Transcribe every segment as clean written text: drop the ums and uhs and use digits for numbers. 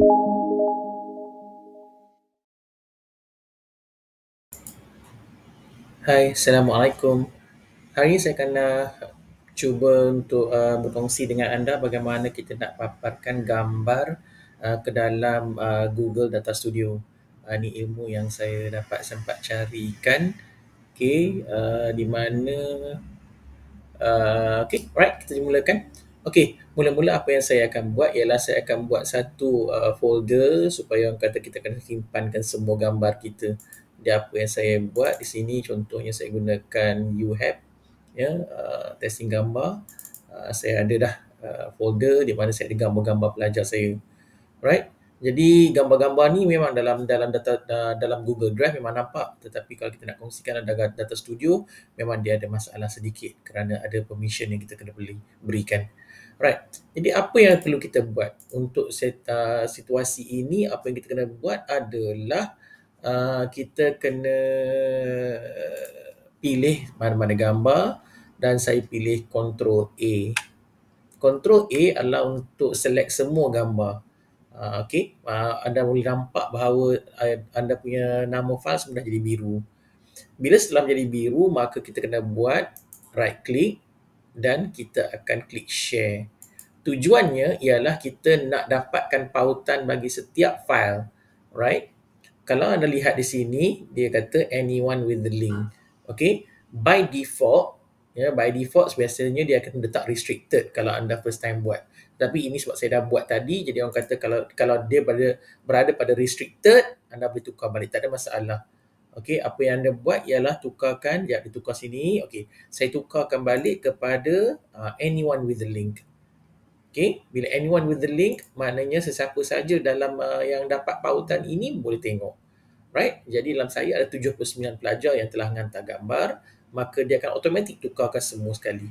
Hai, Assalamualaikum. Hari ini saya akan cuba untuk berkongsi dengan anda bagaimana kita nak paparkan gambar ke dalam Google Data Studio. Ini ilmu yang saya dapat sempat carikan. Okay, di mana okay, alright, kita mulakan. Okay, mula-mula apa yang saya akan buat ialah saya akan buat satu folder supaya orang kata kita akan simpankan semua gambar kita. Jadi apa yang saya buat di sini, contohnya saya gunakan UHAB, ya, testing gambar. Saya ada dah folder di mana saya ada gambar-gambar pelajar saya. Right? Jadi gambar-gambar ni memang dalam data dalam Google Drive memang nampak, tetapi kalau kita nak kongsikan dalam data studio memang dia ada masalah sedikit kerana ada permission yang kita kena berikan. Right. Jadi apa yang perlu kita buat untuk situasi ini, apa yang kita kena buat adalah kita kena pilih mana-mana gambar dan saya pilih Control A. Control A adalah untuk select semua gambar. Okey, anda boleh nampak bahawa anda punya nama file sudah jadi biru. Bila setelah menjadi biru, maka kita kena buat right click dan kita akan klik share. Tujuannya ialah kita nak dapatkan pautan bagi setiap file. Right? Kalau anda lihat di sini, dia kata anyone with the link. Okay? By default, by default biasanya dia akan letak restricted kalau anda first time buat. Tapi ini sebab saya dah buat tadi, jadi orang kata kalau dia berada pada restricted, anda boleh tukar balik, tak ada masalah. Okay, apa yang anda buat ialah tukarkan, ditukar sini. Okay, saya tukarkan balik kepada anyone with the link. Okay, bila anyone with the link, maknanya sesiapa saja dalam yang dapat pautan ini boleh tengok. Right? Jadi dalam saya ada 79 pelajar yang telah hantar gambar, maka dia akan automatik tukarkan semua sekali.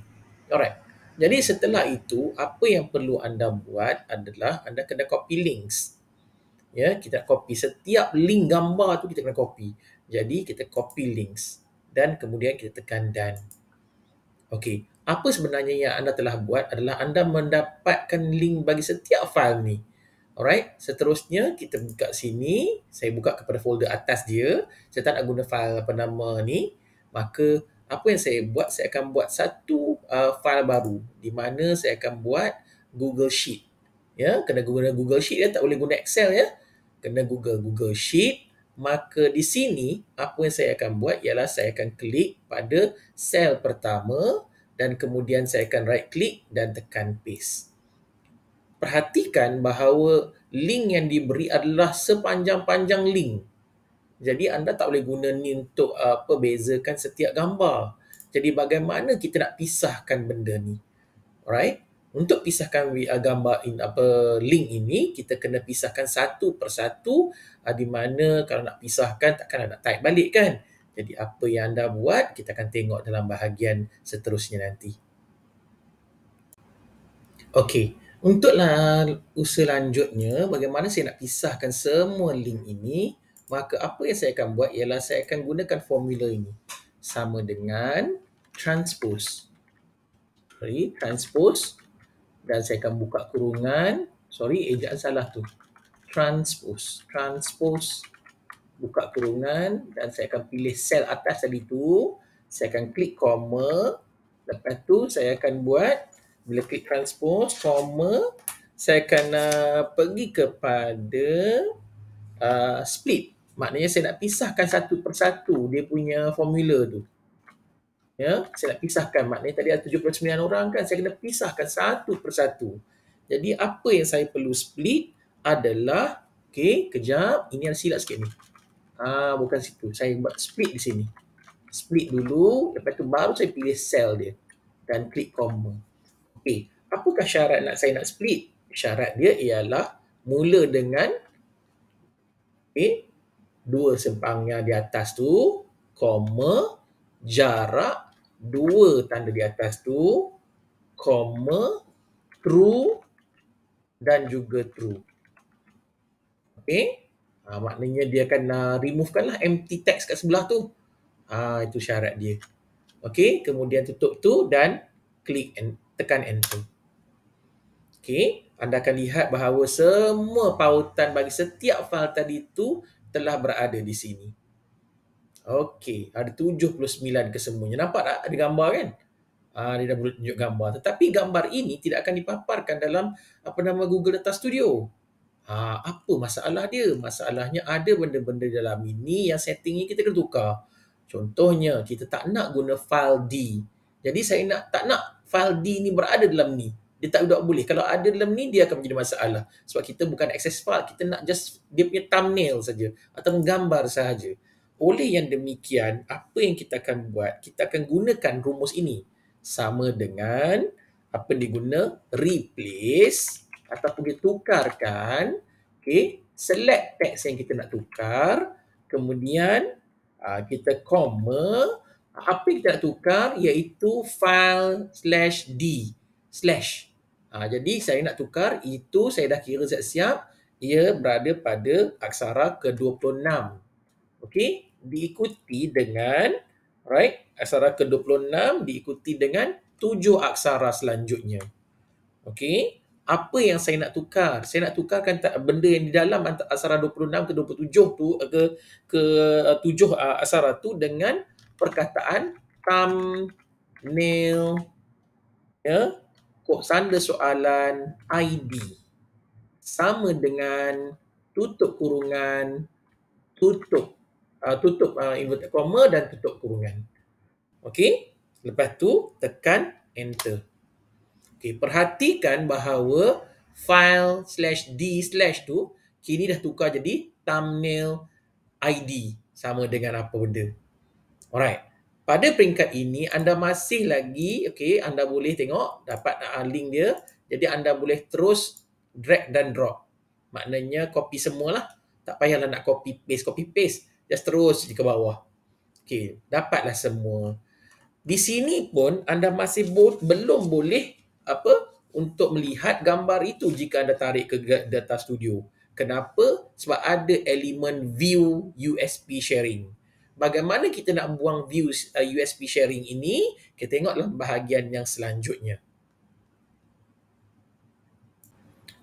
Alright. Jadi setelah itu, apa yang perlu anda buat adalah anda kena copy links. Ya, kita copy setiap link gambar tu kita kena copy. Jadi kita copy links dan kemudian kita tekan done. Okey, apa sebenarnya yang anda telah buat adalah anda mendapatkan link bagi setiap file ni. Alright, seterusnya kita buka sini, saya buka kepada folder atas dia, saya tak nak guna file apa nama ni, maka apa yang saya buat, saya akan buat satu file baru di mana saya akan buat Google Sheet. Ya, kena guna Google Sheet ya, tak boleh guna Excel ya. Kena Google Sheet. Maka di sini apa yang saya akan buat ialah saya akan klik pada sel pertama dan kemudian saya akan right click dan tekan paste. Perhatikan bahawa link yang diberi adalah sepanjang-panjang link. Jadi anda tak boleh guna ni untuk bezakan setiap gambar. Jadi bagaimana kita nak pisahkan benda ni? Alright? Untuk pisahkan gambar link ini, kita kena pisahkan satu persatu, di mana kalau nak pisahkan takkan nak type balik kan. Jadi apa yang anda buat, kita akan tengok dalam bahagian seterusnya nanti. Okey, untuk usaha lanjutnya, bagaimana saya nak pisahkan semua link ini, maka apa yang saya akan buat ialah saya akan gunakan formula ini. Sama dengan transpose. Transpose. Dan saya akan buka kurungan. Ejaan salah tu. Transpose. Buka kurungan dan saya akan pilih sel atas tadi tu. Saya akan klik comma. Lepas tu saya akan buat, bila klik transpose, comma, saya akan pergi kepada split. Maknanya saya nak pisahkan satu persatu dia punya formula tu. Ya, saya nak pisahkan. Maknanya tadi ada 79 orang kan, saya kena pisahkan satu persatu. Jadi apa yang saya perlu split adalah, kejap, ini ada silap sikit ni. Bukan situ. Saya buat split di sini. Split dulu, lepas tu baru saya pilih sel dia dan klik comma. Apakah syarat saya nak split? Syarat dia ialah mula dengan dua sempang yang di atas tu, comma, jarak, dua tanda di atas tu, comma, true dan juga true. Maknanya dia akan removekanlah empty text kat sebelah tu. Itu syarat dia. Kemudian tutup tu dan klik tekan enter. Okey, anda akan lihat bahawa semua pautan bagi setiap fail tadi itu telah berada di sini. Okey, ada 79 kesemuanya. Nampak tak ada gambar kan? Dia dah boleh tunjuk gambar. Tetapi gambar ini tidak akan dipaparkan dalam Google Data Studio. Apa masalah dia? Masalahnya ada benda-benda dalam ini yang setting ni kita kena tukar. Contohnya, kita tak nak guna file D. Jadi saya tak nak file D ni berada dalam ni. Dia tak boleh. Kalau ada dalam ni, dia akan menjadi masalah. Sebab kita bukan access file. Kita nak just dia punya thumbnail saja atau gambar sahaja. Oleh yang demikian, apa yang kita akan buat? Kita akan gunakan rumus ini. Sama dengan apa diguna? Replace ataupun ditukarkan, select teks yang kita nak tukar, kemudian kita koma, apa yang kita nak tukar iaitu file /d / jadi saya nak tukar itu, saya dah kira siap-siap, ia berada pada aksara ke-26. Okey, diikuti dengan aksara ke-26 diikuti dengan 7 aksara selanjutnya. Okey, apa yang saya nak tukar? Saya nak tukarkan benda yang di dalam aksara 26 ke 27 tu ke 7 aksara tu dengan perkataan thumbnail, sanda soalan ID sama dengan tutup kurungan, tutup inverted comma dan tutup kurungan. Okey, lepas tu tekan enter. Okey, perhatikan bahawa file /d/ tu kini dah tukar jadi thumbnail ID sama dengan apa benda. Alright. Pada peringkat ini anda masih lagi anda boleh tengok dapat link dia. Jadi anda boleh terus drag dan drop. Maknanya copy semualah. Tak payahlah nak copy paste. Just terus di ke bawah. Okey, dapatlah semua. Di sini pun anda masih belum boleh untuk melihat gambar itu jika anda tarik ke Data Studio. Kenapa? Sebab ada elemen view USB sharing. Bagaimana kita nak buang view USB sharing ini? Kita tengoklah bahagian yang selanjutnya.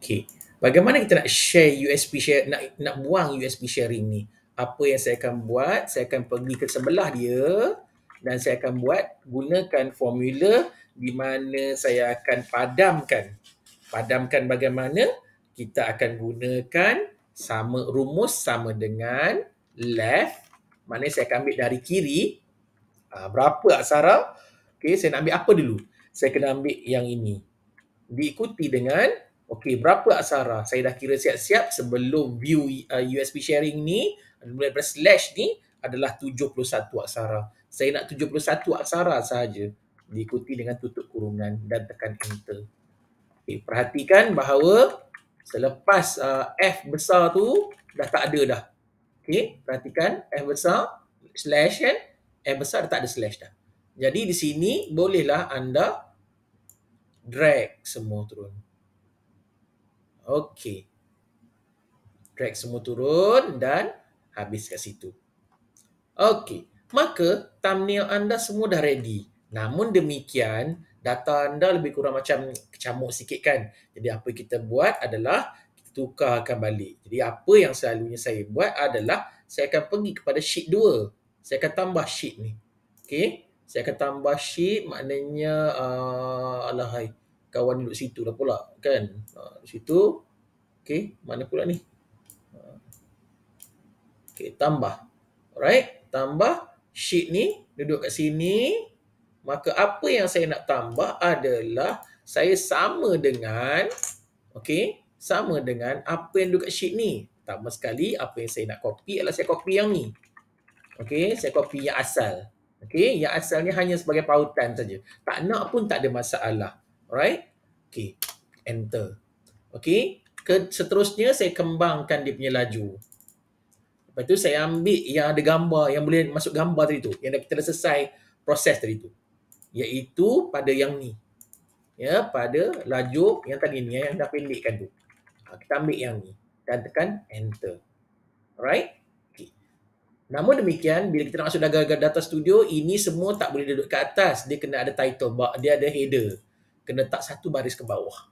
Okey, bagaimana kita nak share USB share, nak buang USB sharing ni? Apa yang saya akan buat? Saya akan pergi ke sebelah dia dan saya akan gunakan formula di mana saya akan padamkan bagaimana? Kita akan gunakan rumus sama dengan left, maknanya saya akan ambil dari kiri. Berapa aksara? Okey, saya nak ambil apa dulu? Saya kena ambil yang ini. Diikuti dengan berapa aksara? Saya dah kira siap-siap sebelum view USB sharing ni, mulai dari slash ni adalah 71 aksara. Saya nak 71 aksara sahaja. Diikuti dengan tutup kurungan dan tekan enter. Okay, perhatikan bahawa selepas F besar tu dah tak ada dah. Okay, perhatikan F besar, slash kan? F besar dah tak ada slash dah. Jadi di sini bolehlah anda drag semua turun. Okey. Drag semua turun dan habis kat situ. Okey. Maka thumbnail anda semua dah ready. Namun demikian, data anda lebih kurang macam kecamuk sikit kan. Jadi apa kita buat adalah kita tukarkan balik. Jadi apa yang selalunya saya buat adalah saya akan pergi kepada sheet 2. Saya akan tambah sheet ni. Okey. Saya akan tambah sheet, maknanya alahai, kawan duduk situ dah pula kan. Di situ. Okey, mana pula ni? Okey, tambah. Alright, tambah sheet ni duduk kat sini. Maka apa yang saya nak tambah adalah saya sama dengan apa yang duduk kat sheet ni. Pertama sekali apa yang saya nak copy adalah saya copy yang ni. Okey, saya copy yang asal. Okey, yang asalnya hanya sebagai pautan saja. Tak nak pun tak ada masalah. Alright? Okey, enter. Okey, seterusnya saya kembangkan dia punya laju. Lepas tu saya ambil yang ada gambar, yang boleh masuk gambar tadi tu, yang kita dah selesai proses tadi tu. Iaitu pada yang ni. Ya, pada laju yang tadi ni, yang dah pendekkan tu. Kita ambil yang ni dan tekan enter. Alright? Okay. Namun demikian, bila kita nak masuk Data Studio, ini semua tak boleh duduk ke atas. Dia kena ada title, dia ada header. Kena tak satu baris ke bawah.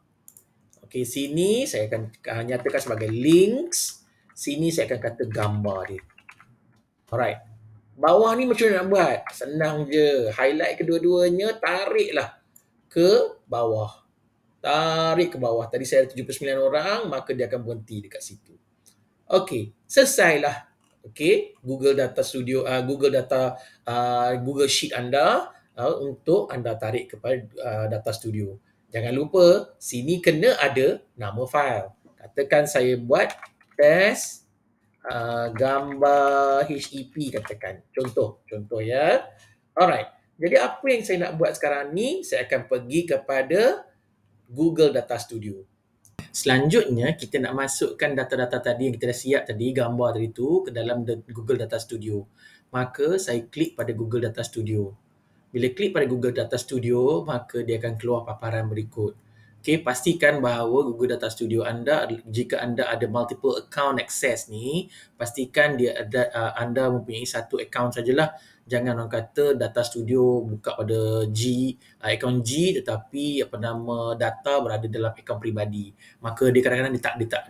Okey, sini saya akan nyatakan sebagai links. Sini saya akan kata gambar dia. Alright. Bawah ni macam mana nak buat? Senang je. Highlight kedua-duanya, tariklah ke bawah. Tarik ke bawah. Tadi saya ada 79 orang, maka dia akan berhenti dekat situ. Okey, selesailah. Okey, Google Data Studio, Google Sheet anda untuk anda tarik kepada Data Studio. Jangan lupa, sini kena ada nama file. Katakan saya buat test gambar HEP katakan. Contoh ya. Alright. Jadi apa yang saya nak buat sekarang ni, saya akan pergi kepada Google Data Studio. Selanjutnya, kita nak masukkan data-data tadi yang kita dah siap tadi, gambar tadi tu ke dalam Google Data Studio. Maka saya klik pada Google Data Studio. Bila klik pada Google Data Studio, maka dia akan keluar paparan berikut. Okey, pastikan bahawa Google Data Studio anda, jika anda ada multiple account access ni, pastikan dia ada anda mempunyai satu account sajalah. Jangan orang kata Data Studio buka pada akaun G tetapi data berada dalam akaun peribadi. Maka dia kadang-kadang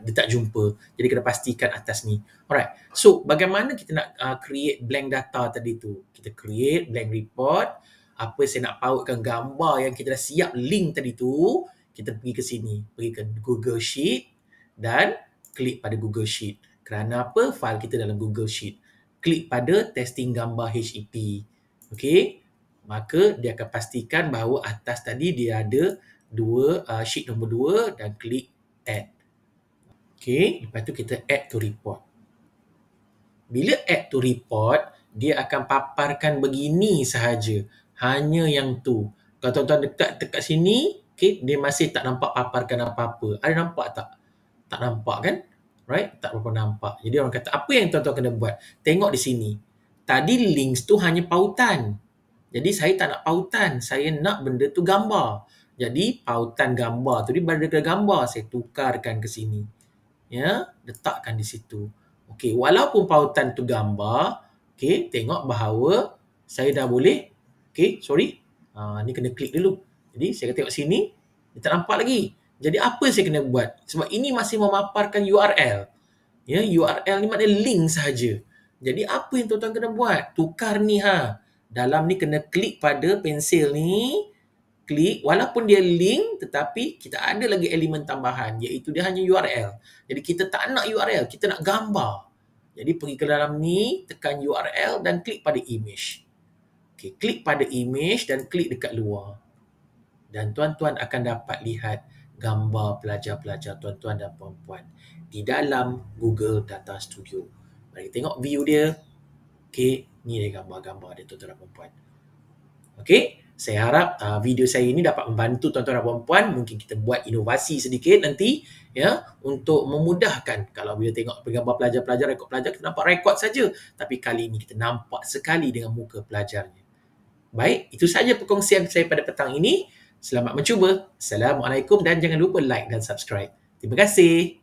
dia tak jumpa. Jadi kena pastikan atas ni. Alright. So, bagaimana kita nak create blank data tadi tu? Kita create blank report. Apa saya nak pautkan gambar yang kita dah siap link tadi tu, kita pergi ke sini, pergi ke Google Sheet dan klik pada Google Sheet. Kerana apa? File kita dalam Google Sheet. Klik pada testing gambar HEP. Okey? Maka dia akan pastikan bahawa atas tadi dia ada sheet nombor 2 dan klik add. Okey, lepas tu kita add to report. Bila add to report, dia akan paparkan begini sahaja. Hanya yang tu. Kalau tuan-tuan dekat sini, okay, dia masih tak nampak paparkan apa-apa. Ada nampak tak? Tak nampak kan? Right? Tak berapa nampak. Jadi orang kata, apa yang tuan-tuan kena buat? Tengok di sini. Tadi links tu hanya pautan. Jadi saya tak nak pautan. Saya nak benda tu gambar. Jadi pautan gambar tu, dia berada ke gambar. Saya tukarkan ke sini. Ya, letakkan di situ. Okey, walaupun pautan tu gambar, okey, tengok bahawa saya dah boleh. Okey, sorry. Ni kena klik dulu. Jadi saya tengok sini, dia tak nampak lagi. Jadi apa saya kena buat? Sebab ini masih memaparkan URL. Ya, URL ni maknanya link sahaja. Jadi apa yang tuan-tuan kena buat? Tukar ni Dalam ni kena klik pada pensil ni. Klik, walaupun dia link tetapi kita ada lagi elemen tambahan iaitu dia hanya URL. Jadi kita tak nak URL, kita nak gambar. Jadi pergi ke dalam ni, tekan URL dan klik pada image. Okey, klik pada image dan klik dekat luar. Dan tuan-tuan akan dapat lihat gambar pelajar-pelajar tuan-tuan dan puan-puan di dalam Google Data Studio. Mari tengok view dia. Okey, ni dia gambar-gambar dia tuan-tuan dan puan-puan. Okey, saya harap video saya ini dapat membantu tuan-tuan dan puan-puan. Mungkin kita buat inovasi sedikit nanti ya untuk memudahkan. Kalau bila tengok gambar pelajar-pelajar, rekod pelajar, kita nampak rekod saja. Tapi kali ini kita nampak sekali dengan muka pelajarnya. Baik, itu saja perkongsian saya pada petang ini. Selamat mencuba. Assalamualaikum dan jangan lupa like dan subscribe. Terima kasih.